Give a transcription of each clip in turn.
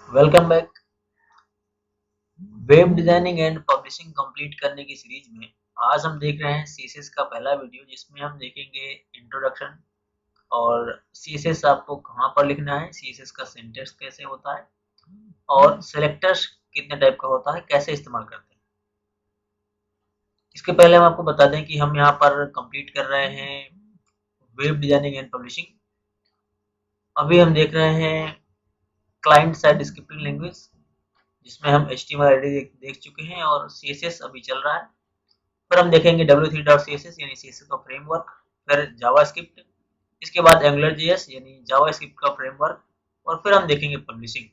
Welcome back. Web designing and publishing complete करने की series में आज हम देख रहे हैं सीएसएस का पहला वीडियो, जिसमें हम देखेंगे इंट्रोडक्शन और सीएसएस आपको कहाँ पर लिखना है, सीएसएस का सिंटैक्स कैसे होता है और सिलेक्टर्स कितने टाइप का होता है, कैसे इस्तेमाल करते हैं। इसके पहले हम आपको बता दें कि हम यहाँ पर कंप्लीट कर रहे हैं वेब डिजाइनिंग एंड पब्लिशिंग। अभी हम देख रहे हैं क्लाइंट साइड स्क्रिप्टिंग लैंग्वेज, जिसमें हम HTML ऑलरेडी देख चुके हैं और CSS अभी चल रहा है। फिर हम देखेंगे W3.css यानी CSS का फ्रेमवर्क, फिर जावास्क्रिप्ट, इसके बाद AngularJS यानी जावास्क्रिप्ट का फ्रेमवर्क, और फिर हम देखेंगे पब्लिशिंग।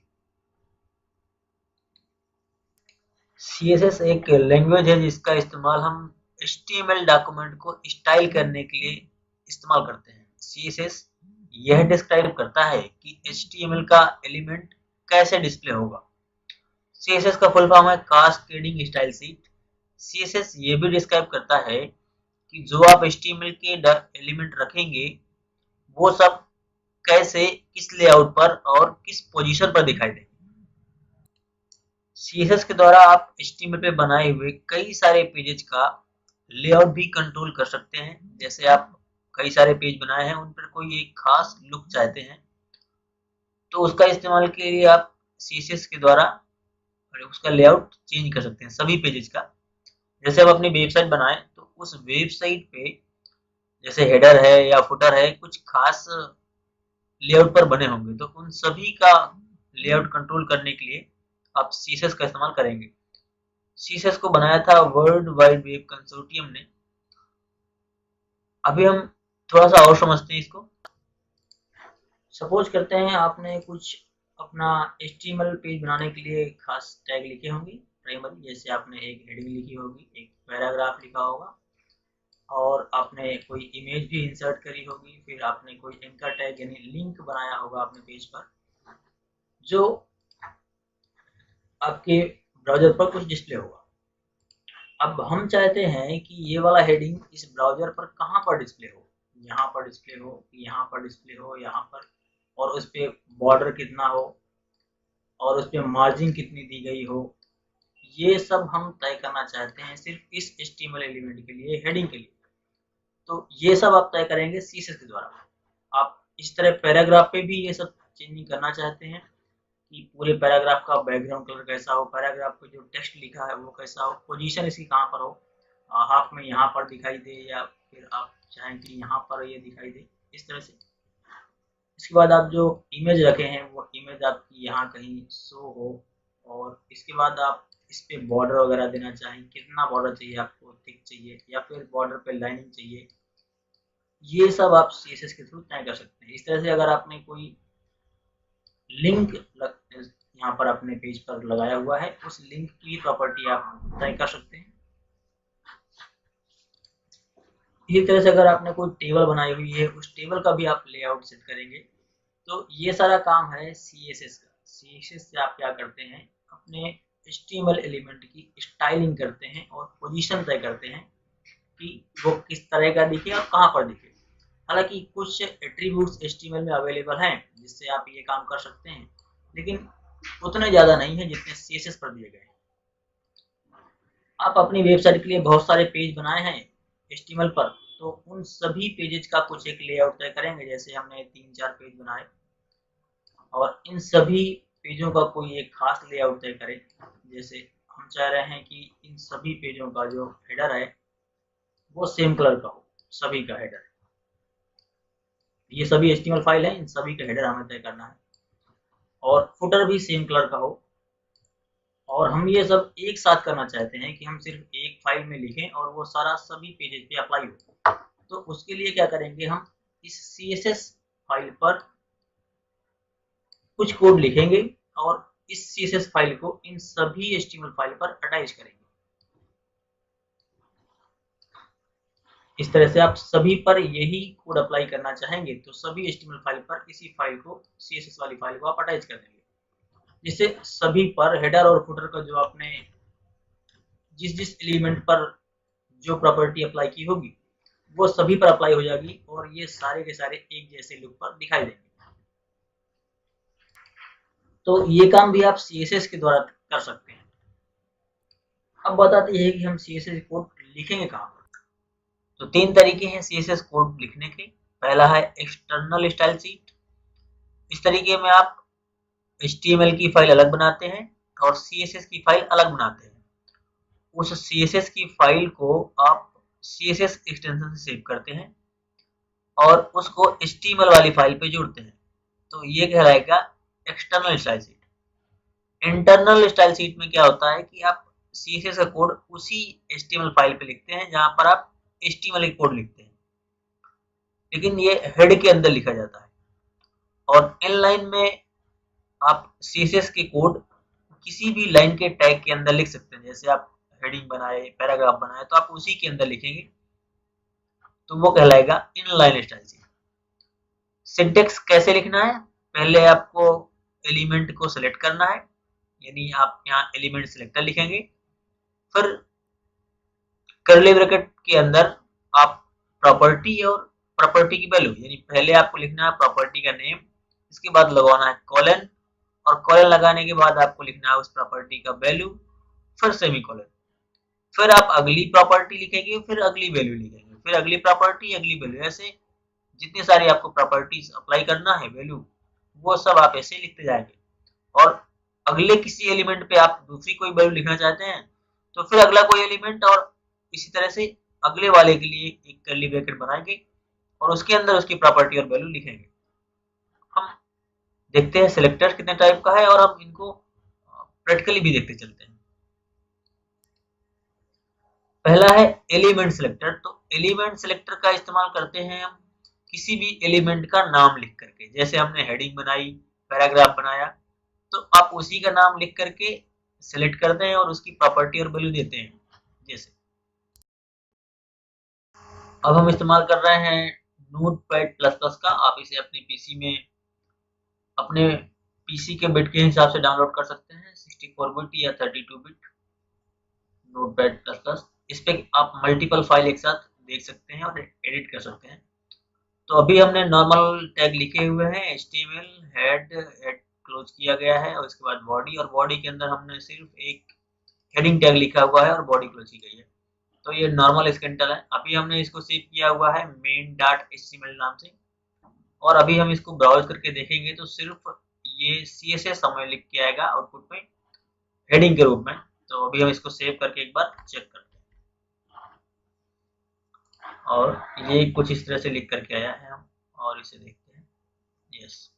CSS एक लैंग्वेज है जिसका इस्तेमाल हम HTML डॉक्यूमेंट को स्टाइल करने के लिए इस्तेमाल करते हैं। CSS यह डिस्क्राइब करता है कि HTML का एलिमेंट कैसे डिस्प्ले होगा। CSS का फुल फॉर्म है कास्केडिंग स्टाइल शीट। CSS ये भी डिस्क्राइब करता है कि जो आप HTML के एलिमेंट रखेंगे वो सब कैसे, किस लेआउट पर और किस पोजीशन पर दिखाई देंगे। CSS के द्वारा आप HTML पे बनाए हुए कई सारे पेजेस का लेआउट भी कंट्रोल कर सकते हैं। जैसे आप कई सारे पेज बनाए हैं, उन पर कोई एक खास लुक चाहते हैं, तो उसका इस्तेमाल के लिए आप CSS के द्वारा उसका लेआउट चेंज कर सकते हैं सभी पेजेस का। जैसे आप अपनी वेबसाइट बनाएं तो उस वेबसाइट पे जैसे हेडर है या फुटर है, कुछ खास लेआउट पर बने होंगे, तो उन सभी का लेआउट कंट्रोल करने के लिए आप CSS का इस्तेमाल करेंगे। CSS को बनाया था वर्ल्ड वाइड वेब कंसोर्टियम ने। अभी हम थोड़ा सा और समझते हैं इसको। सपोज करते हैं आपने कुछ अपना HTML पेज बनाने के लिए खास टैग लिखे होंगे प्राइमरी, जैसे आपने एक हेडिंग लिखी होगी, एक पैराग्राफ लिखा होगा, और आपने कोई इमेज भी इंसर्ट करी होगी, फिर आपने कोई एंकर टैग यानी लिंक बनाया होगा अपने पेज पर, जो आपके ब्राउज़र पर कुछ डिस्प्ले होगा। अब हम चाहते हैं कि ये वाला हेडिंग इस ब्राउज़र पर कहाँ पर डिस्प्ले हो, यहाँ पर डिस्प्ले हो, यहाँ पर डिस्प्ले हो, यहाँ पर, और उस पे बॉर्डर कितना हो और उस पे मार्जिन कितनी दी गई हो। ये सब हम तय करना चाहते हैं सिर्फ इस HTML एलिमेंट के लिए, हेडिंग के लिए। तो ये सब आप तय करेंगे CSS के द्वारा। आप इस तरह पैराग्राफ पे भी ये सब चेंजिंग करना चाहते हैं कि पूरे पैराग्राफ का बैकग्राउंड कलर कैसा हो, पैराग्राफ पे जो टेक्स्ट लिखा है वो कैसा हो, पोजीशन इसकी कहाँ पर हो, हाफ में यहाँ पर दिखाई दे या फिर आप चाहें कि यहाँ पर ये दिखाई दे, इस तरह से। इसके बाद आप जो इमेज रखे हैं वो इमेज आपकी यहाँ कहीं शो हो, और इसके बाद आप इस पे बॉर्डर वगैरह देना चाहें, कितना बॉर्डर चाहिए आपको, थिक चाहिए या फिर बॉर्डर पे लाइनिंग चाहिए, ये सब आप CSS के थ्रू तय कर सकते हैं। इस तरह से अगर आपने कोई लिंक यहाँ पर अपने पेज पर लगाया हुआ है, उस लिंक की प्रॉपर्टी आप तय कर सकते हैं। इसी तरह से अगर आपने कोई टेबल बनाई हुई है, उस टेबल का भी आप लेआउट सेट करेंगे। तो ये सारा काम है CSS का। CSS से आप क्या करते हैं, अपने HTML एलिमेंट की स्टाइलिंग करते हैं और पोजीशन तय करते हैं कि वो किस तरह का दिखे और कहाँ पर दिखे। हालांकि कुछ एट्रीब्यूट्स HTML में अवेलेबल हैं जिससे आप ये काम कर सकते हैं, लेकिन उतने ज़्यादा नहीं है जितने CSS पर दिए गए हैं। आप अपनी वेबसाइट के लिए बहुत सारे पेज बनाए हैं HTML पर, तो उन सभी पेजेज का कुछ एक लेआउट तय करेंगे। जैसे हमने 3-4 पेज बनाए और इन सभी पेजों का कोई एक खास लेआउट तय करें। जैसे हम चाह रहे हैं कि इन सभी पेजों का जो हेडर है वो सेम कलर का हो, सभी का हेडर, ये सभी HTML फाइल है, इन सभी का हेडर हमें तय करना है, और फुटर भी सेम कलर का हो। और हम ये सब एक साथ करना चाहते हैं कि हम सिर्फ एक फाइल में लिखें और वो सारा सभी पेजेस पे अप्लाई हो। तो उसके लिए क्या करेंगे, हम इस CSS फाइल पर कुछ कोड लिखेंगे और इस CSS फाइल को इन सभी HTML फाइल पर अटैच करेंगे। इस तरह से आप सभी पर यही कोड अप्लाई करना चाहेंगे तो सभी HTML फाइल पर इसी फाइल को, CSS वाली फाइल को आप अटैच कर देंगे, जिससे सभी पर हेडर और फुटर का जो आपने जिस जिस एलिमेंट पर जो प्रॉपर्टी अप्लाई की होगी वो सभी पर अप्लाई हो जाएगी और ये सारे के सारे एक जैसे लुक पर दिखाई देंगे। तो ये काम भी आप CSS के द्वारा कर सकते हैं। अब बात आती है कि हम CSS कोड लिखेंगे कहाँ पर। तो 3 तरीके हैं CSS कोड लिखने के। पहला है एक्सटर्नल स्टाइल शीट। इस तरीके में आप HTML की फाइल अलग बनाते हैं और CSS की फाइल अलग बनाते हैं। उस CSS की फाइल को आप CSS एक्सटेंशन से सेव करते हैं और उसको HTML वाली फाइल पे जोड़ते हैं। तो ये कहलाएगा external style sheet. Internal style sheet में क्या होता है कि आप CSS का कोड उसी HTML फाइल पे लिखते हैं जहां पर आप HTML का कोड लिखते हैं, लेकिन ये हेड के अंदर लिखा जाता है। और इनलाइन में आप CSS के कोड किसी भी लाइन के टैग के अंदर लिख सकते हैं। जैसे आप हेडिंग बनाए, पैराग्राफ बनाए, तो आप उसी के अंदर लिखेंगे, तो वो कहलाएगा इनलाइन स्टाइल शीट। सिंटेक्स कैसे लिखना है? पहले आपको एलिमेंट को सेलेक्ट करना है, यानी आप यहाँ एलिमेंट सिलेक्टर लिखेंगे। फिर कर्ली ब्रैकेट के अंदर आप प्रॉपर्टी और प्रॉपर्टी की वैल्यू, यानी पहले आपको लिखना है प्रॉपर्टी का नेम, इसके बाद लगवाना है कॉलन, और कॉलन लगाने के बाद आपको लिखना है उस प्रॉपर्टी का वैल्यू, फिर सेमीकोलन। फिर आप अगली प्रॉपर्टी लिखेंगे, फिर अगली वैल्यू लिखेंगे, फिर अगली प्रॉपर्टी, अगली वैल्यू, ऐसे जितनी सारी आपको प्रॉपर्टीज अप्लाई करना है वैल्यू, वो सब आप ऐसे लिखते जाएंगे। और अगले किसी एलिमेंट पे आप दूसरी कोई वैल्यू लिखना चाहते हैं तो फिर अगला कोई एलिमेंट, और इसी तरह से अगले वाले के लिए एक कर्ली ब्रैकेट बनाएंगे और उसके अंदर उसकी प्रॉपर्टी और वैल्यू लिखेंगे। हम देखते हैं सिलेक्टर कितने टाइप का है और हम इनको प्रैक्टिकली भी देखते चलते हैं। पहला है एलिमेंट सिलेक्टर। तो एलिमेंट सिलेक्टर का इस्तेमाल करते हैं हम किसी भी एलिमेंट का नाम लिख करके। जैसे हमने हेडिंग बनाई, पैराग्राफ बनाया, तो आप उसी का नाम लिख करके सिलेक्ट करते हैं और उसकी प्रॉपर्टी और वैल्यू देते हैं। जैसे अब हम इस्तेमाल कर रहे हैं नोटपैड प्लस प्लस का। आप इसे अपने पीसी के बिट के हिसाब से डाउनलोड कर सकते हैं, 64 बिट या 32 बिट नोटपैड प्लस प्लस। इस पे आप मल्टीपल फाइल एक साथ देख सकते हैं और एडिट कर सकते हैं। तो अभी हमने नॉर्मल टैग लिखे हुए हैं, HTML हेड क्लोज किया गया है, और इसके बाद बॉडी, और बॉडी के अंदर हमने सिर्फ एक हेडिंग टैग लिखा हुआ है और बॉडी क्लोज की गई है। तो ये नॉर्मल स्केलेटल है। अभी हमने इसको सेव किया हुआ है main.html नाम से, और अभी हम इसको ब्राउज करके देखेंगे तो सिर्फ ये CSS हमें लिख के आएगा आउटपुट में हेडिंग के रूप में। तो अभी हम इसको सेव करके एक बार चेक करते हैं, और ये कुछ इस तरह से लिख करके आया है। हम और इसे देखते हैं। यस,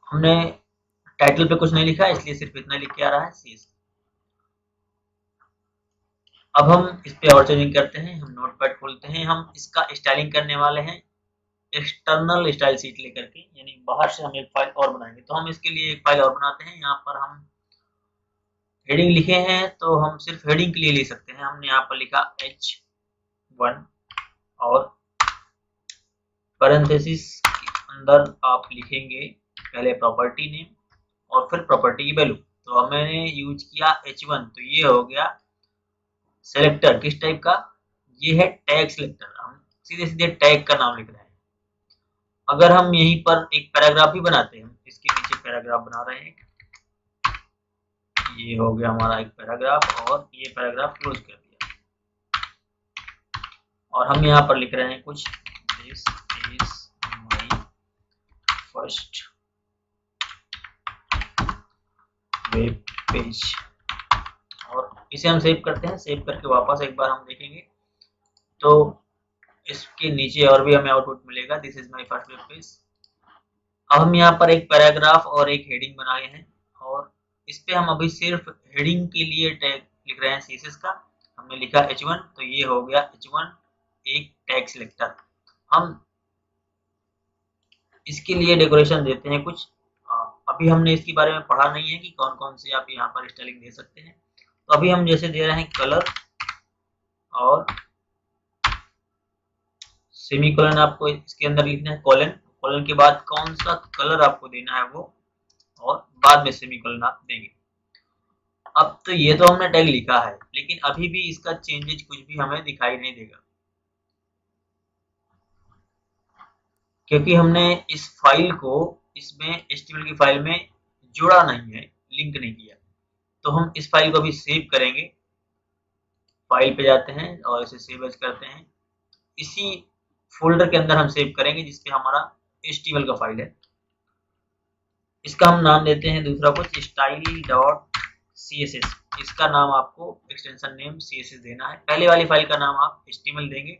हमने टाइटल पे कुछ नहीं लिखा, इसलिए सिर्फ इतना लिख के आ रहा है CSS। अब हम इस पे और चेंजिंग करते हैं। हम नोटपैड खोलते हैं, हम इसका स्टाइलिंग करने वाले हैं एक्सटर्नल स्टाइल शीट लेकर के, यानी बाहर से हम एक फाइल और बनाएंगे। तो हम इसके लिए एक फाइल और बनाते हैं। यहाँ पर हम हेडिंग लिखे हैं तो हम सिर्फ हेडिंग के लिए ले सकते हैं। हमने यहाँ पर लिखा H1, और पैरेंथेसिस के अंदर आप लिखेंगे पहले प्रॉपर्टी नेम और फिर प्रॉपर्टी की वैल्यू। तो हमने यूज किया H1, तो ये हो गया सेलेक्टर। किस टाइप का? ये है टैग सिलेक्टर। हम सीधे सीधे टैग का नाम लिख रहे हैं। अगर हम यहीं पर एक पैराग्राफ भी बनाते हैं, हम इसके नीचे पैराग्राफ बना रहे हैं, ये हो गया हमारा एक पैराग्राफ, और ये पैराग्राफ क्लोज कर दिया, और हम यहाँ पर लिख रहे हैं कुछ, this is my first web page, और इसे हम सेव करते हैं। सेव करके वापस एक बार हम देखेंगे तो इसके नीचे और भी हमें आउटपुट मिलेगा, this is my first web page. अब हम यहाँ पर एक पैराग्राफ और एक हेडिंग बनाए हैं, और इस पे हम अभी सिर्फ हेडिंग के लिए टैग लिख रहे हैं CSS का। हमने लिखा H1, तो ये हो गया H1 एक टैग सिलेक्टर। हम इसके लिए डेकोरेशन देते हैं कुछ। अभी हमने इसके बारे में पढ़ा नहीं है कि कौन कौन से आप यहाँ पर स्टाइलिंग दे सकते हैं। तो अभी हम जैसे दे रहे हैं कलर, और सेमीकोलन आपको इसके अंदर लिखना है, कॉलन, कॉलन के बाद कौन सा कलर आपको देना है वो, और बाद में सेमीकोलन आप देंगे। अब तो ये तो हमने टैग लिखा है, लेकिन अभी भी इसका चेंजेज कुछ भी हमें दिखाई नहीं देगा। क्योंकि हमने इस फाइल को इसमें HTML की फाइल में जोड़ा नहीं है, लिंक नहीं किया, तो हम इस फाइल को भी सेव करेंगे। फाइल पे जाते हैं और इसे सेव एज करते हैं। इसी फोल्डर के अंदर हम सेव करेंगे जिसपे हमारा HTML का फाइल है। इसका हम नाम देते हैं दूसरा कुछ style.css। इसका नाम आपको एक्सटेंशन नेम CSS देना है। पहले वाली फाइल का नाम आप HTML देंगे।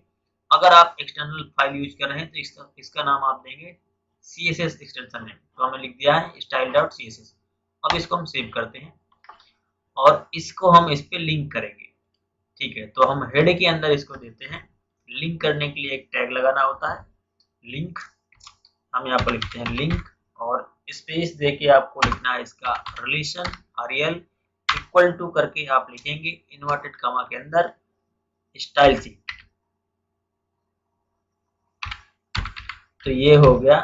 अगर आप एक्सटर्नल फाइल यूज कर रहे हैं तो इसका नाम आप देंगे CSS एक्सटेंशन नेम। तो हमने लिख दिया है style.css। अब इसको हम सेव करते हैं और इसको हम इस पे लिंक करेंगे। ठीक है, तो हम हेड के अंदर इसको देते हैं। लिंक करने के लिए एक टैग लगाना होता है, लिंक। हम यहाँ पर लिखते हैं लिंक और स्पेस देके आपको लिखना है इसका रिलेशन REL इक्वल टू करके आप लिखेंगे इन्वर्टेड कॉमा के अंदर स्टाइल शीट। तो ये हो गया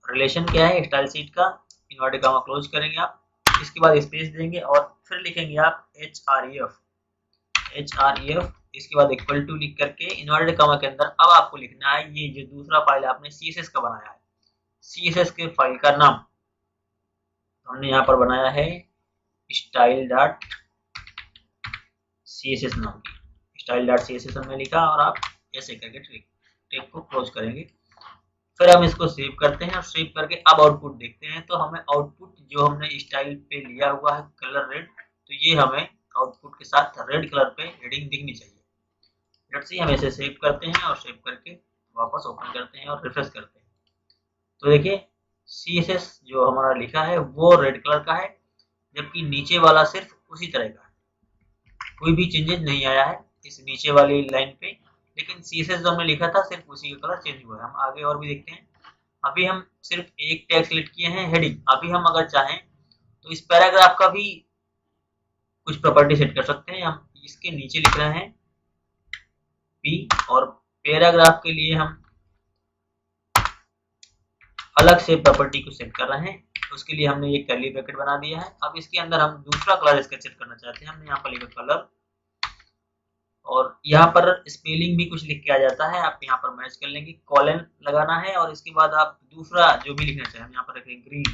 रिलेशन क्या है स्टाइल शीट का, इन्वर्टेड कॉमा क्लोज करेंगे आप। इसके बाद स्पेस देंगे और फिर लिखेंगे आप href। इसके बाद इक्वल टू लिख करके इन्वर्टेड कॉमा के अंदर अब आपको लिखना है ये जो दूसरा फाइल आपने CSS का बनाया है, CSS के फाइल का नाम हमने यहाँ पर बनाया है style.css नाम की। style.css हमने लिखा और आप ऐसे करके टैग को क्लोज करेंगे। फिर हम इसको सेव करते हैं और सेव करके अब आउटपुट देखते हैं। तो हमें आउटपुट जो हमने स्टाइल पे लिया हुआ है कलर रेड, तो ये हमें आउटपुट के साथ रेड कलर पे हेडिंग दिखनी चाहिए। लेट्स सी हम इसे सेव करते हैं और सेव करके वापस ओपन करते हैं और रिफ्रेश करते हैं। तो देखिए CSS जो हमारा लिखा है वो रेड कलर का है, जबकि नीचे वाला सिर्फ उसी तरह का है। कोई भी चेंजेस नहीं आया है इस नीचे वाली लाइन पे, लेकिन CSS जो हमने लिखा था सिर्फ उसी का कलर चेंज हुआ है। हम आगे और भी देखते हैं। अभी हम सिर्फ एक टैग सेलेक्ट किए हैं हेडिंग। अभी हम अगर चाहें तो इस पैराग्राफ का भी कुछ प्रॉपर्टी सेट कर सकते हैं। हम इसके नीचे लिख रहे हैं P और पैराग्राफ के लिए हम अलग से प्रॉपर्टी को सेट कर रहे हैं। उसके लिए हमने ये कर्ली ब्रैकेट बना दिया है। अब इसके अंदर हम दूसरा कलर इसका सेट करना चाहते हैं। हमने यहाँ पर लिखा कलर और यहाँ पर स्पेलिंग भी कुछ लिख के आ जाता है, आप यहाँ पर मैच कर लेंगे। कॉलन लगाना है और इसके बाद आप दूसरा जो भी लिखना चाहें, हम यहाँ पर रखेंगे ग्रीन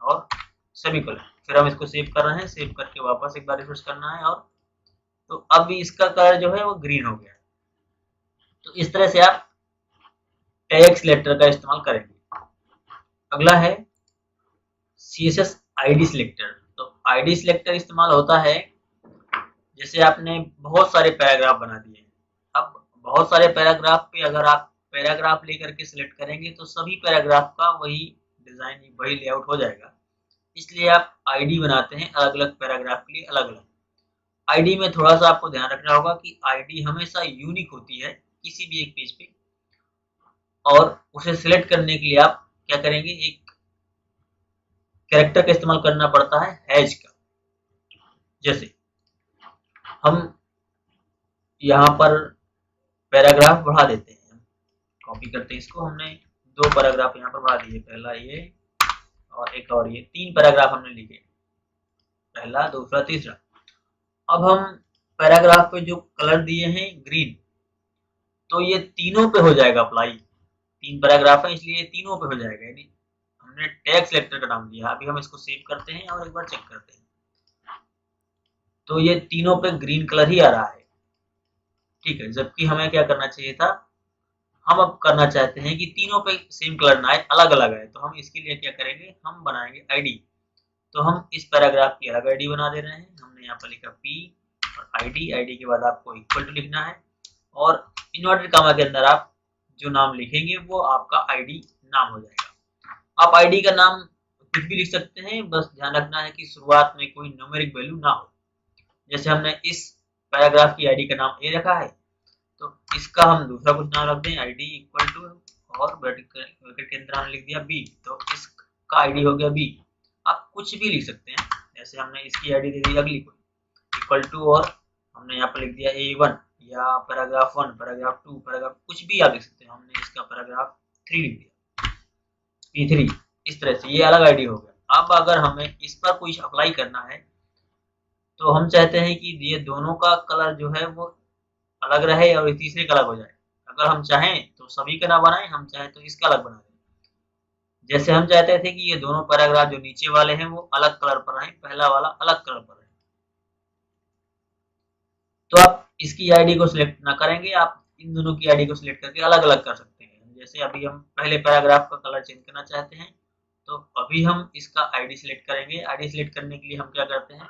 और सेमीकोलन। फिर हम इसको सेव कर रहे हैं, सेव करके वापस एक बार रिफ्रेश करना है और तो अब इसका कलर जो है वो ग्रीन हो गया। तो इस तरह से आप टैग सिलेक्टर का इस्तेमाल करेंगे। अगला है CSS ID सिलेक्टर। तो ID सिलेक्टर इस्तेमाल होता है जैसे आपने बहुत सारे पैराग्राफ बना दिए। अब बहुत सारे पैराग्राफ पे अगर आप पैराग्राफ लेकर के सिलेक्ट करेंगे तो सभी पैराग्राफ का वही डिजाइन वही लेआउट हो जाएगा। इसलिए आप ID बनाते हैं अलग अलग पैराग्राफ के लिए अलग अलग। ID में थोड़ा सा आपको ध्यान रखना होगा कि ID हमेशा यूनिक होती है किसी भी एक पेज पे, और उसे सिलेक्ट करने के लिए आप क्या करेंगे, एक कैरेक्टर का इस्तेमाल करना पड़ता है हैश का। जैसे हम यहाँ पर पैराग्राफ बढ़ा देते हैं, कॉपी करते हैं इसको। हमने 2 पैराग्राफ यहाँ पर बढ़ा दिए, पहला ये और एक और ये, 3 पैराग्राफ हमने लिखे, पहला दूसरा तीसरा। अब हम पैराग्राफ पे जो कलर दिए हैं ग्रीन, तो ये तीनों पे हो जाएगा अप्लाई। 3 पैराग्राफ है इसलिए ये तीनों पे हो जाएगा, यानी हमने टैग सिलेक्टर का नाम दिया। अभी हम इसको सेव करते हैं और एक बार चेक करते हैं, तो ये तीनों पे ग्रीन कलर ही आ रहा है। ठीक है, जबकि हमें क्या करना चाहिए था, हम अब करना चाहते हैं कि तीनों पे सेम कलर ना आए, अलग अलग आए। तो हम इसके लिए क्या करेंगे, हम बनाएंगे ID। तो हम इस पैराग्राफ की अलग ID बना दे रहे हैं। हमने यहाँ पर लिखा P और ID के बाद आपको इक्वल टू लिखना है और इन्वर्टेड कॉमा के अंदर आप जो नाम लिखेंगे वो आपका ID नाम हो जाएगा। आप ID का नाम कुछ भी लिख सकते हैं, बस ध्यान रखना है कि शुरुआत में कोई न्यूमेरिक वैल्यू ना हो। जैसे हमने इस पैराग्राफ की ID का नाम A रखा है, तो इसका हम दूसरा कुछ नाम रख दें ID इक्वल टू, और ब्रैकेट के अंदर हमने लिख दिया B, तो इसका ID हो गया B। आप कुछ भी लिख सकते हैं, जैसे हमने इसकी ID दे दी अगली कोई इक्वल टू, और हमने यहाँ पर लिख दिया A1 या पैराग्राफ 1, पैराग्राफ 2, पैराग्राफ कुछ भी आप लिख सकते हैं। हमने इसका पैराग्राफ 3 लिख दिया, P3। इस तरह से ये अलग ID हो गया। अब अगर हमें इस पर कुछ अप्लाई करना है तो हम चाहते हैं कि ये दोनों का कलर जो है वो अलग रहे और तीसरे का अलग हो जाए। अगर हम चाहें तो सभी का ना बनाएं, हम चाहें तो इसका अलग बना दें। जैसे हम चाहते थे कि ये दोनों पैराग्राफ जो नीचे वाले हैं वो अलग कलर पर रहें, पहला वाला अलग कलर पर रहे, तो आप इसकी आईडी को सिलेक्ट ना करेंगे, आप इन दोनों की आईडी को सिलेक्ट करके अलग अलग कर सकते हैं। जैसे अभी हम पहले पैराग्राफ का कलर चेंज करना चाहते हैं, तो अभी हम इसका आईडी सिलेक्ट करेंगे। आईडी सिलेक्ट करने के लिए हम क्या करते हैं,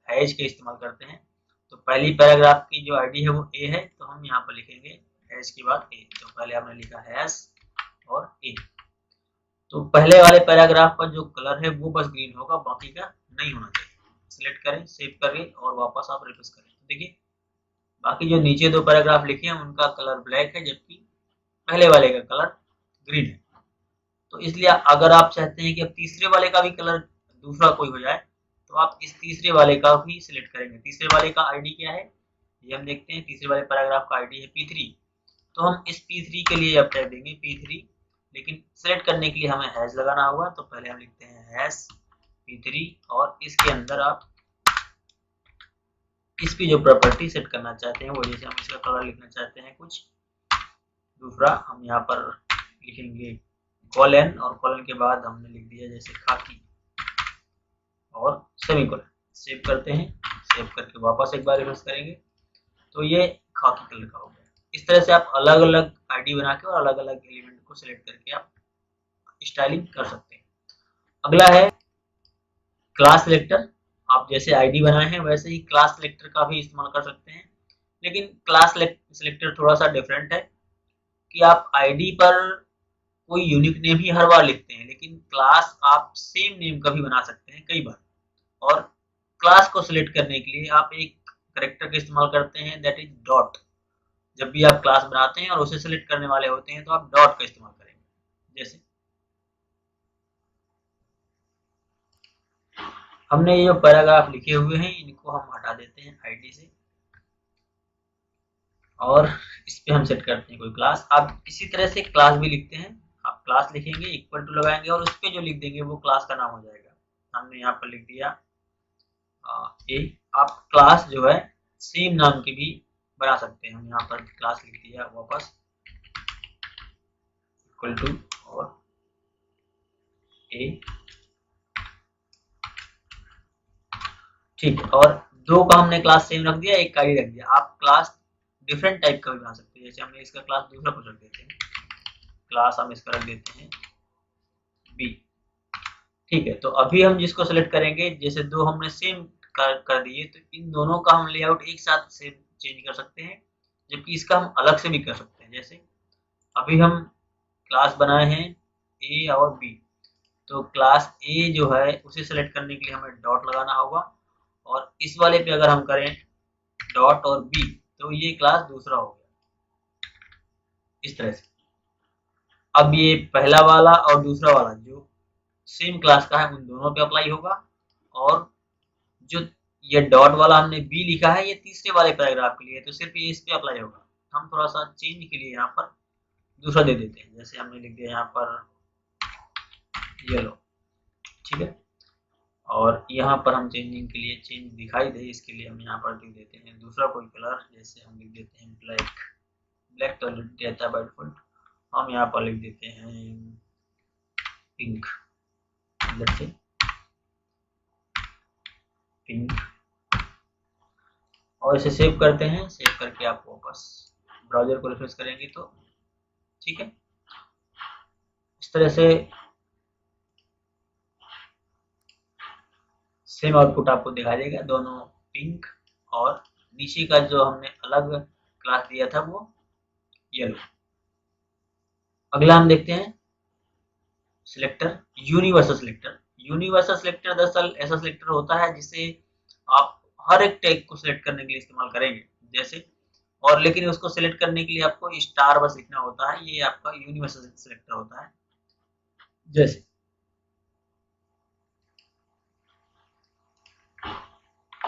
हैश का इस्तेमाल करते हैं। तो पहली पैराग्राफ की जो आईडी है वो ए है, तो हम यहाँ पर लिखेंगे हैश के बाद ए। तो पहले हमने लिखा हैश और ए। तो पहले वाले पैराग्राफ का जो कलर है वो बस ग्रीन होगा, बाकी का नहीं होना चाहिए। सिलेक्ट करें, सेव करें और वापस आप रिफ्रेश करें। तो देखिए बाकी जो नीचे दो पैराग्राफ लिखे हैं उनका कलर ब्लैक है, जबकि पहले वाले का कलर ग्रीन है। तो इसलिए अगर आप चाहते हैं कि अब तीसरे वाले का भी कलर दूसरा कोई हो जाए, तो आप इस तीसरे वाले का भी सिलेक्ट करेंगे। तीसरे वाले का आईडी क्या है ये हम देखते हैं। तीसरे वाले पैराग्राफ का आईडी है P3, तो हम इस P3 के लिए अब टैग देंगे P3, लेकिन सिलेक्ट करने के लिए हमें हैश लगाना होगा। तो पहले हम लिखते हैं हैश P3 और इसके अंदर आप इसकी जो प्रॉपर्टी सेट करना चाहते हैं वो, जैसे हम इसका कलर लिखना चाहते हैं कुछ दूसरा, हम यहाँ पर लिखेंगे कॉलन, और कॉलन के बाद हमने लिख दिया जैसे खाकी और सेमीकोलन। सेव करते हैं, सेव करके वापस एक बार रिफ्रेश करेंगे तो ये खाकी कलर का हो गया। इस तरह से आप अलग अलग आईडी बना के और अलग अलग एलिमेंट को सिलेक्ट करके आप स्टाइलिंग कर सकते हैं। अगला है क्लास सिलेक्टर। आप जैसे आईडी बनाए हैं वैसे ही क्लास सिलेक्टर का भी इस्तेमाल कर सकते हैं, लेकिन क्लास सिलेक्टर थोड़ा सा डिफरेंट है कि आप आईडी पर कोई यूनिक नेम ही हर बार लिखते हैं, लेकिन क्लास आप सेम नेम का भी बना सकते हैं कई बार। और क्लास को सिलेक्ट करने के लिए आप एक कैरेक्टर का इस्तेमाल करते हैं, दैट इज डॉट। जब भी आप क्लास बनाते हैं और उसे सिलेक्ट करने वाले होते हैं तो आप डॉट का इस्तेमाल करेंगे। जैसे हमने ये जो पैराग्राफ लिखे हुए हैं इनको हम हटा देते हैं आईडी से, और इस पे हम सेट करते हैं कोई क्लास। आप इसी तरह से क्लास भी लिखते हैं, आप क्लास लिखेंगे, इक्वल टू लगाएंगे और उस पे जो लिख देंगे वो क्लास का नाम हो जाएगा। हमने यहाँ पर लिख दिया ए। आप क्लास जो है सेम नाम की भी बना सकते हैं। हम यहाँ पर क्लास लिख दिया वापस इक्वल टू और ए, ठीक है। और दो का हमने क्लास सेम रख दिया, एक का आईडी रख दिया। आप क्लास डिफरेंट टाइप का भी बना सकते हैं, जैसे हमने इसका क्लास दूसरा कुछ रख देते हैं, क्लास हम इसका रख देते हैं बी, ठीक है। तो अभी हम जिसको सेलेक्ट करेंगे, जैसे दो हमने सेम कर दिए, तो इन दोनों का हम लेआउट एक साथ से चेंज कर सकते हैं, जबकि इसका हम अलग से भी कर सकते हैं। जैसे अभी हम क्लास बनाए हैं ए और बी, तो क्लास ए जो है उसे सेलेक्ट करने के लिए हमें डॉट लगाना होगा, और इस वाले पे अगर हम करें डॉट और बी तो ये क्लास दूसरा हो गया इस तरह से। अब ये पहला वाला और दूसरा वाला जो सेम क्लास का है उन दोनों पे अप्लाई होगा, और जो ये डॉट वाला हमने बी लिखा है ये तीसरे वाले पैराग्राफ के लिए, तो सिर्फ ये इस पे अप्लाई होगा। हम थोड़ा सा चेंज के लिए यहाँ पर दूसरा दे देते हैं, जैसे हमने लिख दिया यहाँ पर येलो, ठीक है। और यहाँ पर हम चेंजिंग के लिए चेंज दिखाई दे इसके लिए हम यहाँ पर लिख देते हैं दूसरा कोई कलर, जैसे हम लिख देते हैं ब्लैक। ब्लैक तो रहता है बाय डिफॉल्ट, हम यहाँ पर लिख देते हैं पिंक, जैसे पिंक, और इसे सेव करते हैं। सेव करके आप वापस ब्राउजर को रिफ्रेश करेंगे तो ठीक है। इस तरह से सेम आउटपुट आपको दिखाई देगा, दोनों पिंक और नीचे का जो हमने अलग क्लास दिया था वो येलो। अगला हम देखते हैं selector, universal selector. Universal selector दरअसल ऐसा सिलेक्टर होता है जिसे आप हर एक टैग को सिलेक्ट करने के लिए इस्तेमाल करेंगे, जैसे और लेकिन उसको सिलेक्ट करने के लिए आपको स्टार बस लिखना होता है, ये आपका यूनिवर्सल सिलेक्टर होता है। जैसे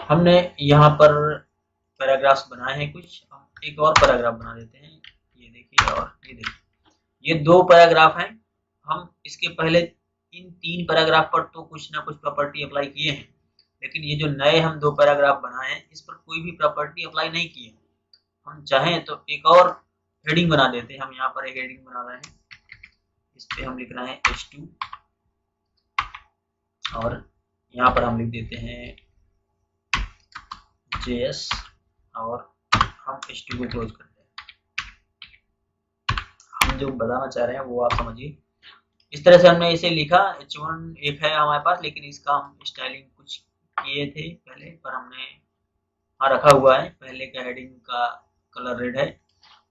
हमने यहाँ पर पैराग्राफ्स बनाए हैं कुछ, हम एक और पैराग्राफ बना देते हैं। ये देखिए और ये देखिए, ये दो पैराग्राफ हैं। हम इसके पहले इन तीन पैराग्राफ पर तो कुछ ना कुछ प्रॉपर्टी अप्लाई किए हैं, लेकिन ये जो नए हम दो पैराग्राफ बनाए हैं इस पर कोई भी प्रॉपर्टी अप्लाई नहीं की है। हम चाहें तो एक और हेडिंग बना देते हैं। हम यहाँ पर एक हेडिंग बना रहे हैं, इस पे हम लिख रहे हैं H2 और यहाँ पर हम लिख देते हैं JS और हम H2 को क्लोज करते हैं। हम जो बताना चाह रहे हैं वो आप समझिए। इस तरह से हमने इसे लिखा। H1 एक है हमारे पास, लेकिन इसका हम स्टाइलिंग कुछ किए थे पहले, पर हमने हाँ रखा हुआ है। पहले का हेडिंग का कलर रेड है,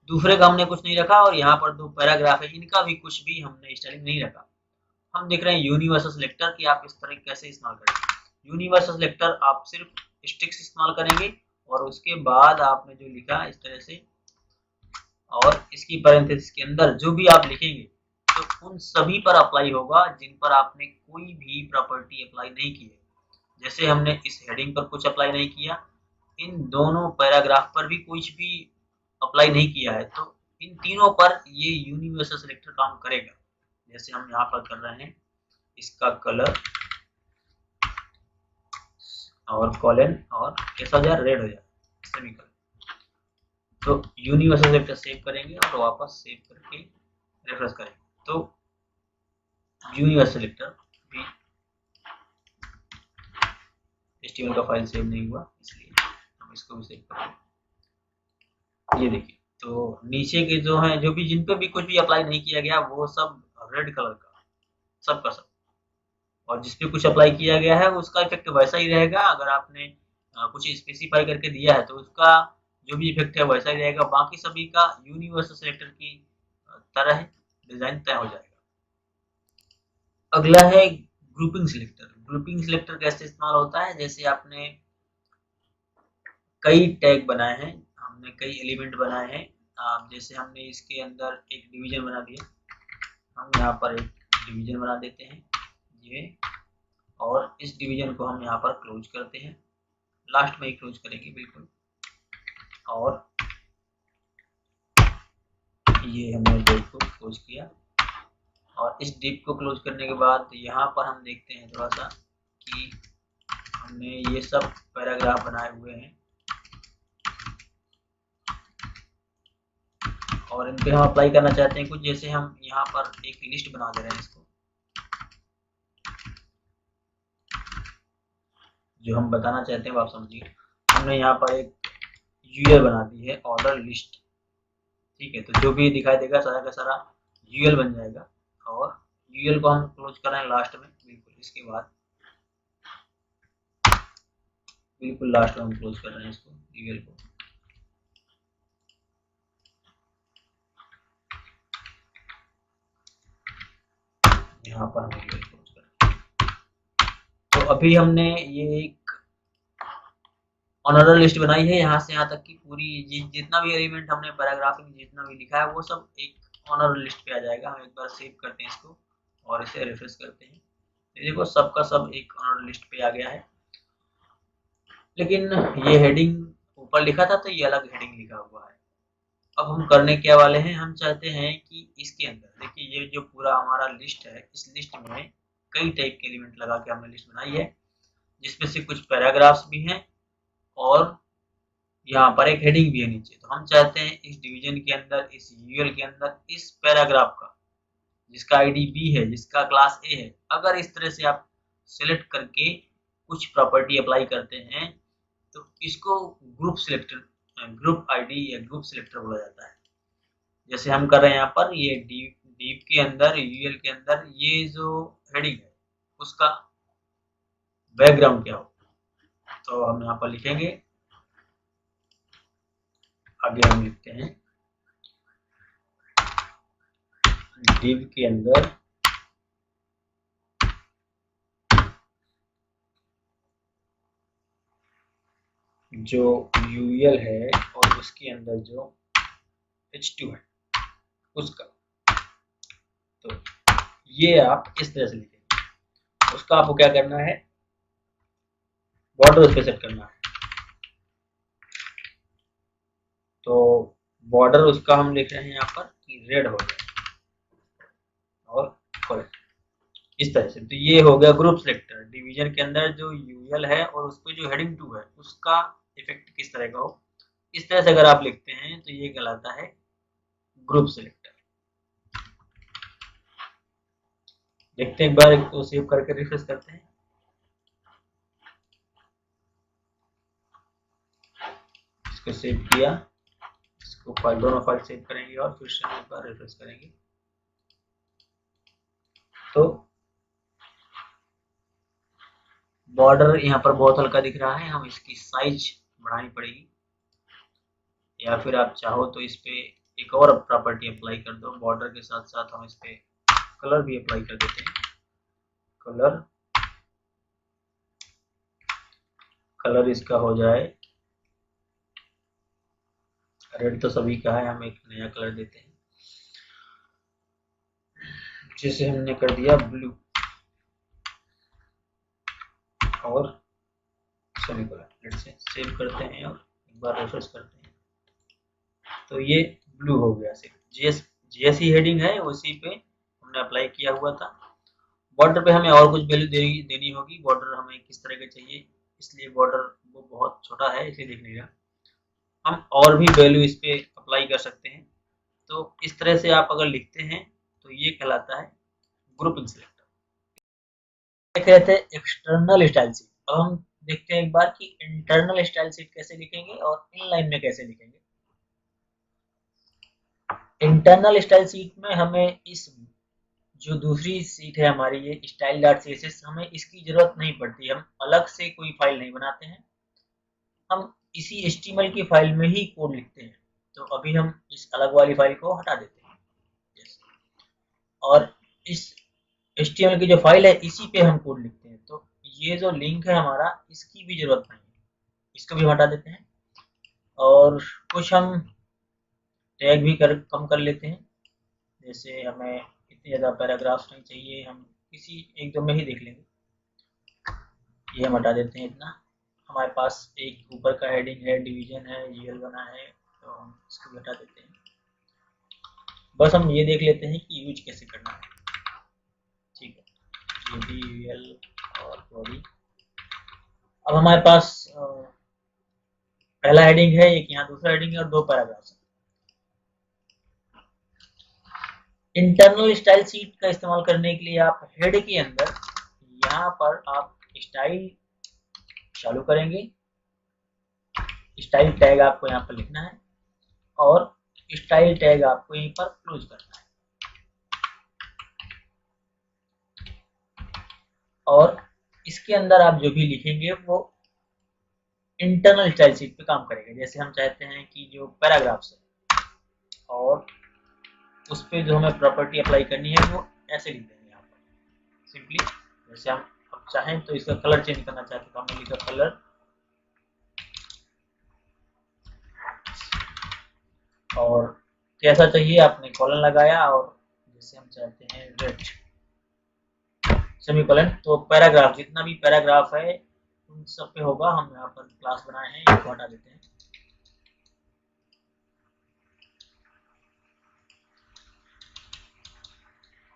दूसरे का हमने कुछ नहीं रखा, और यहाँ पर दो पैराग्राफ है, इनका भी कुछ भी हमने स्टाइलिंग नहीं रखा। हम देख रहे हैं यूनिवर्सल सिलेक्टर की आप इस तरह कैसे इस्तेमाल करेंगे। यूनिवर्सल सिलेक्टर आप सिर्फ स्टिक्स इस्तेमाल करेंगे और उसके बाद आपने जो लिखा इस तरह से, और इसकी पैरेंथेसिस के अंदर जो भी आप लिखेंगे तो उन सभी पर अप्लाई होगा जिन पर आपने कोई भी प्रॉपर्टी अप्लाई नहीं की है। जैसे हमने इस हेडिंग पर कुछ अप्लाई नहीं किया, इन दोनों पैराग्राफ पर भी कुछ भी अप्लाई नहीं किया है, तो इन तीनों पर ये यूनिवर्सल सिलेक्टर काम करेगा। जैसे हम यहाँ पर कर रहे हैं, इसका कलर और कॉलन और कैसा हो जाए, रेड हो जाए, सेमीकॉलन। तो यूनिवर्सल सिलेक्टर सेव करेंगे और वापस सेव करके रिफ्रेश करेंगे, तो यूनिवर्सल सिलेक्टर भी HTML का फाइल सेव नहीं हुआ, इसलिए हम इसको भी सेव करेंगे। ये देखिए, तो नीचे के जो हैं, जो भी जिन पे भी कुछ भी अप्लाई नहीं किया गया वो सब रेड कलर का, सब का सब, और जिस पे कुछ अप्लाई किया गया है उसका इफेक्ट वैसा ही रहेगा। अगर आपने कुछ स्पेसिफाई करके दिया है तो उसका जो भी इफेक्ट है वैसा ही रहेगा। बाकी सभी का यूनिवर्सल सिलेक्टर की तरह डिजाइन तय हो जाएगा। अगला है ग्रुपिंग सिलेक्टर। ग्रुपिंग सिलेक्टर कैसे इस्तेमाल होता है, जैसे आपने कई टैग बनाए हैं, हमने कई एलिमेंट बनाए हैं, जैसे हमने इसके अंदर एक डिवीजन बना दिया, हम यहाँ पर एक डिवीजन बना देते हैं ये, और इस डिवीजन को हम यहाँ पर क्लोज करते हैं, लास्ट में ही क्लोज करेंगे बिल्कुल। और ये हमने डिव को क्लोज किया, और इस डिव को क्लोज करने के बाद यहाँ पर हम देखते हैं थोड़ा सा कि हमने ये सब पैराग्राफ बनाए हुए हैं और इन पे हम अप्लाई करना चाहते हैं कुछ। जैसे हम यहाँ पर एक लिस्ट बना दे रहे हैं, इसको जो हम बताना चाहते हैं वो आप समझिए। हमने यहाँ पर एक यूएल बना दी है, ऑर्डर लिस्ट, ठीक है। तो जो भी दिखाई देगा सारा का सारा यूएल बन जाएगा, और यूएल को हम क्लोज कर रहे हैं लास्ट में बिल्कुल। इसके बाद बिल्कुल लास्ट में हम क्लोज कर रहे हैं इसको, यूएल को। यहाँ पर हम यूएल क्लोज कर रहे हैं। तो अभी हमने ये एक ऑनरल लिस्ट बनाई है, यहाँ से यहाँ तक की पूरी जितना भी एलिमेंट हमने पैराग्राफ में जितना भी लिखा है वो सब एक ऑनरल लिस्ट पे आ जाएगा। हम एक बार सेव करते हैं इसको और इसे रिफ्रेश करते हैं, देखो सबका सब एक ऑनरल लिस्ट पे आ गया है। लेकिन ये हेडिंग ऊपर लिखा था तो ये अलग हेडिंग लिखा हुआ है। अब हम करने क्या वाले हैं, हम चाहते हैं कि इसके अंदर देखिए, ये जो पूरा हमारा लिस्ट है, इस लिस्ट में कई टाइप के एलिमेंट लगा के हमने लिस्ट बनाई है, जिसमें से कुछ पैराग्राफ्स भी हैं और यहाँ पर एक हेडिंग भी है नीचे। तो हम चाहते हैं इस डिवीजन के अंदर, इस यूएल के अंदर, इस पैराग्राफ का जिसका आईडी बी है, जिसका क्लास ए है, अगर इस तरह से आप सिलेक्ट करके कुछ प्रॉपर्टी अप्लाई करते हैं तो इसको ग्रुप सिलेक्टर, ग्रुप आईडी या ग्रुप सिलेक्टर बोला जाता है। जैसे हम कर रहे हैं यहाँ पर, ये डीप के अंदर, यूएल के अंदर ये जो हेडिंग है उसका बैकग्राउंड क्या हो, तो हम यहाँ पर लिखेंगे। आगे हम लिखते हैं div के अंदर जो यूएल है और उसके अंदर जो H2 है उसका, तो ये आप इस तरह से लिखेंगे। उसका आपको क्या करना है, बॉर्डर उस पर सेट करना है। तो बॉर्डर उसका हम लिख रहे हैं यहाँ पर कि रेड हो जाए और करेक्ट, इस तरह से। तो ये हो गया ग्रुप सिलेक्टर। डिवीजन के अंदर जो यूएल है और उस पर जो हेडिंग 2 है उसका इफेक्ट किस तरह का हो, इस तरह से अगर आप लिखते हैं तो ये कहलाता है ग्रुप सिलेक्टर। देखते हैं एक बार इसको सेव करके रिफ्रेश करते हैं। इसको सेव किया, इसको फाइल दोनों फाइल सेव करेंगे और फिर से एक बार रिफ्रेश करेंगे। तो बॉर्डर यहाँ पर बहुत हल्का दिख रहा है, हम इसकी साइज बढ़ानी पड़ेगी, या फिर आप चाहो तो इस पे एक और प्रॉपर्टी अप्लाई कर दो। बॉर्डर के साथ साथ हम इस पे कलर भी अप्लाई कर देते हैं। कलर इसका हो जाए रेड, तो सभी का है, हम एक नया कलर देते हैं, जिसे हमने कर दिया ब्लू और सेमीकोलन। लेट्स से सेव करते हैं और एक बार रिफ्रेश करते हैं, तो ये ब्लू हो गया। सिर्फ जैसी हेडिंग है उसी पे हमने अप्लाई किया हुआ था। बॉर्डर पे हमें और कुछ वैल्यू देनी होगी। बॉर्डर हमें किस तरह का चाहिए, इसलिए बॉर्डर वो बहुत छोटा है इसलिए देख लीजिएगा, हम और भी वैल्यू इस पे अप्लाई कर सकते हैं। तो इस तरह से आप अगर लिखते हैं तो ये कहलाता है ग्रुपिंग सिलेक्टर। देख रहे थे एक्सटर्नल स्टाइल शीट। अब हम देखते हैं एक बार कि इंटरनल स्टाइल शीट कैसे लिखेंगे और इनलाइन में कैसे लिखेंगे। इंटरनल स्टाइल शीट में हमें इस जो दूसरी सीट है हमारी ये स्टाइल डॉट सीएसएस, हमें इसकी जरूरत नहीं पड़ती, हम अलग से कोई फाइल नहीं बनाते हैं, हम इसी एचटीएमएल की फाइल में ही कोड लिखते हैं। तो अभी हम इस अलग वाली फाइल को हटा देते हैं और इस एचटीएमएल की जो फाइल है इसी पे हम कोड लिखते हैं। तो ये जो लिंक है हमारा, इसकी भी जरूरत नहीं है, इसको भी हटा देते हैं। और कुछ हम टैग भी कम कर लेते हैं, जैसे हमें इतनी ज़्यादा पैराग्राफ्स नहीं चाहिए, हम किसी एक दो में ही देख लेंगे। ये हम हटा देते हैं इतना। हमारे पास एक ऊपर का हेडिंग है, डिवीजन है, जीएल बना है, तो हम इसको भी हटा देते हैं। बस हम ये देख लेते हैं कि यूज कैसे करना है। ठीक है, जीएल और बॉडी। अब हमारे पास पहला हेडिंग है, एक यहाँ दूसरा हेडिंग है और दो पैराग्राफ्स हैं। इंटरनल स्टाइल शीट का इस्तेमाल करने के लिए आप हेड के अंदर यहाँ पर आप स्टाइल चालू करेंगे, स्टाइल टैग आपको यहाँ पर लिखना है और स्टाइल टैग आपको यहीं पर क्लोज करना है। और इसके अंदर आप जो भी लिखेंगे वो इंटरनल स्टाइल शीट पे काम करेगा। जैसे हम चाहते हैं कि जो पैराग्राफ्स है और उस पर जो हमें प्रॉपर्टी अप्लाई करनी है वो ऐसे लिख देंगे यहाँ पर सिंपली। जैसे हम अब चाहें तो इसका कलर चेंज करना चाहते तो हमने लिखा कलर, और कैसा चाहिए आपने कॉलन लगाया, और जैसे हम चाहते हैं रेड सेमीकोलन। तो पैराग्राफ, जितना भी पैराग्राफ है उन सब पे होगा। हम यहाँ पर क्लास बनाए हैं, इसको हटा देते हैं।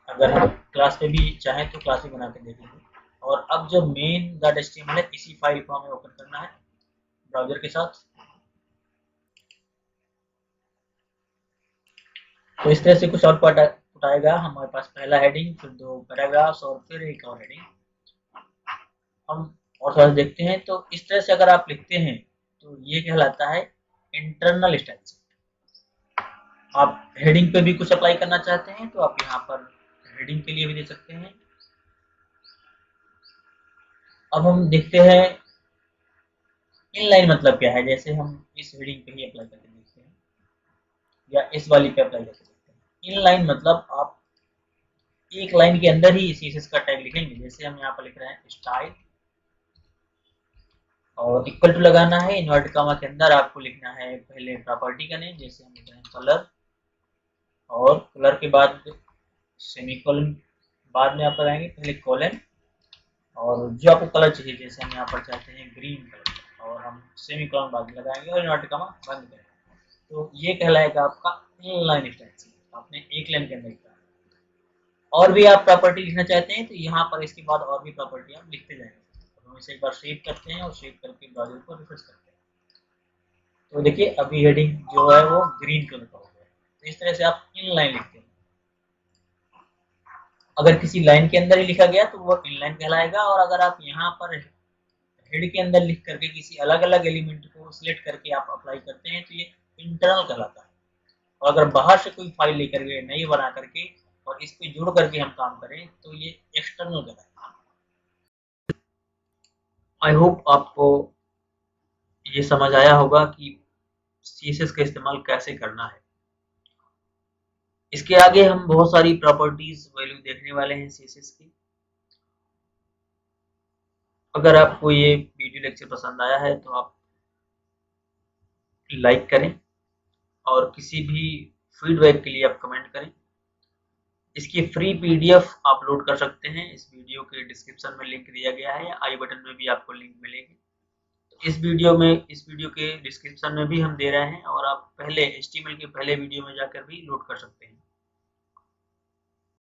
अगर हम क्लास पे भी चाहें तो क्लास भी बना के देख लेंगे। और अब जो मेन डॉट एचटीएमएल है, इसी फाइल को हमें ओपन करना है ब्राउजर के साथ। तो इस तरह से कुछ आउटपुट आएगा। हमारे पास पहला हेडिंग, फिर दो पैराग्राफ्स और फिर एक और हेडिंग। हम और थोड़ा देखते हैं। तो इस तरह से अगर आप लिखते हैं तो ये कहलाता है इंटरनल स्टाइल शीट। आप हेडिंग पे भी कुछ अप्लाई करना चाहते हैं तो आप यहाँ पर हेडिंग के लिए भी दे सकते हैं। अब हम देखते हैं इनलाइन मतलब क्या है। जैसे हम इस हेडिंग पे ही अप्लाई करके देखते हैं या इस वाली पे अप्लाई करके देखते हैं। इनलाइन मतलब आप एक लाइन के अंदर ही सीएसएस का टैग लिखेंगे। जैसे हम यहाँ पर लिख रहे हैं स्टाइल और इक्वल टू लगाना है, इन्वर्ट कॉमा के अंदर आपको लिखना है पहले प्रॉपर्टी का नेम। जैसे हम लिख रहे हैं कलर, और कलर के बाद सेमीकोलन, बाद में आप लगाएंगे पहले कोलन, और जो आपको कलर चाहिए, जैसे हम यहाँ पर चाहते हैं ग्रीन कलर, और हम सेमीकोलन बाद में लगाएंगे और इन्वर्ट कॉमा बंद करेंगे। तो ये कहलाएगा आपका इनलाइन स्टाइल। आपने एक लाइन के अंदर लिखा। और भी आप प्रॉपर्टी लिखना चाहते हैं तो यहाँ पर इसके बाद और भी प्रॉपर्टी आप लिखते जाएंगे। तो हम इसे एक बार सेव करते हैं और सेव करके ब्राउजर को रिफ्रेश करते हैं। तो देखिए अभी हेडिंग जो है वो ग्रीन कलर का हो गया। तो इस तरह से आप इनलाइन लिखते हैं। अगर किसी लाइन के अंदर ही लिखा गया तो वो इनलाइन कहलाएगा, और अगर आप यहाँ पर हेड के अंदर लिख करके किसी अलग अलग एलिमेंट को सिलेक्ट करके आप अप्लाई करते हैं तो ये इंटरनल कहलाता है। और अगर बाहर से कोई फाइल लेकर के नई बना करके और इस पे जुड़ करके हम काम करें तो ये एक्सटर्नल कहलाता है। आई होप आपको ये समझ आया होगा कि CSS का इस्तेमाल कैसे करना है। इसके आगे हम बहुत सारी प्रॉपर्टीज वैल्यू देखने वाले हैं CSS की। अगर आपको ये वीडियो लेक्चर पसंद आया है तो आप लाइक करें, और किसी भी फीडबैक के लिए आप कमेंट करें। इसकी फ्री PDF आप लोड कर सकते हैं। इस वीडियो के डिस्क्रिप्शन में लिंक दिया गया है, आई बटन में भी आपको लिंक मिलेगी। तो इस वीडियो के डिस्क्रिप्शन में भी हम दे रहे हैं, और आप पहले HTML के पहले वीडियो में जाकर भी लोड कर सकते हैं।